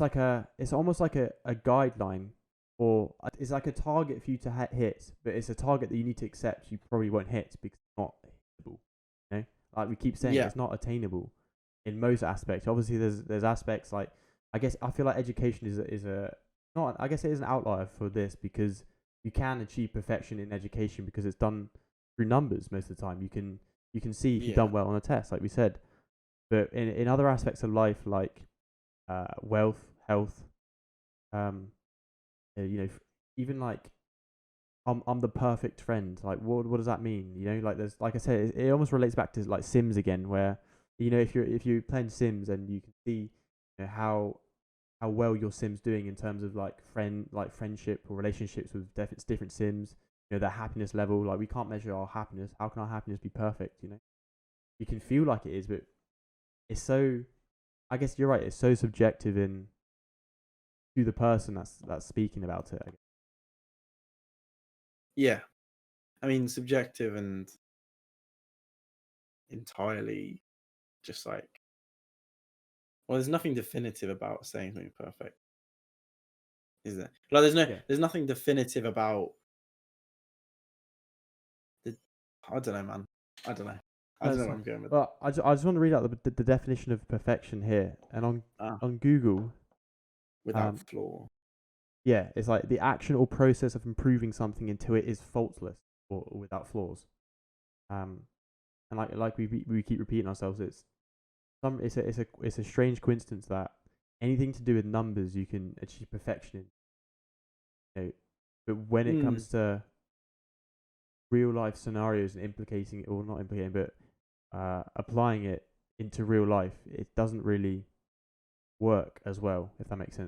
it's almost like a guideline, or it's like a target for you to hit, but it's a target that you need to accept you probably won't hit because it's not hittable. You know, like we keep saying, Yeah. it's not attainable in most aspects. Obviously, there's aspects like, I guess I feel like education is a not, I guess it is an outlier for this, because you can achieve perfection in education because it's done through numbers most of the time. You can see if you've Yeah. done well on a test, like we said. But in other aspects of life, like wealth, health, um, you know, even like I'm the perfect friend. Like, what does that mean? You know, like there's, like I said, it almost relates back to like Sims again, where if you're playing Sims and you can see, how well your Sims doing in terms of like friendship or relationships with different Sims. Their happiness level. Like we can't measure our happiness. How can our happiness be perfect? You can feel like it is, but it's so. I guess you're right. It's so subjective in to the person that's speaking about it. I guess. Yeah. I mean, subjective and entirely just like, well, there's nothing definitive about saying something perfect, is there? Like, Yeah. there's nothing definitive about the. I don't know, man. I don't know. I No, don't know it's where fine. I'm going with that. Well, I just want to read out the definition of perfection here, and Ah, on Google, without um, flaw. yeah, it's like the action or process of improving something until it is faultless or without flaws. Um, and like we keep repeating ourselves, it's a strange coincidence that anything to do with numbers you can achieve perfection in. But when it Mm, comes to real life scenarios and implicating it, or not implicating, but applying it into real life, it doesn't really work as well, if that makes sense.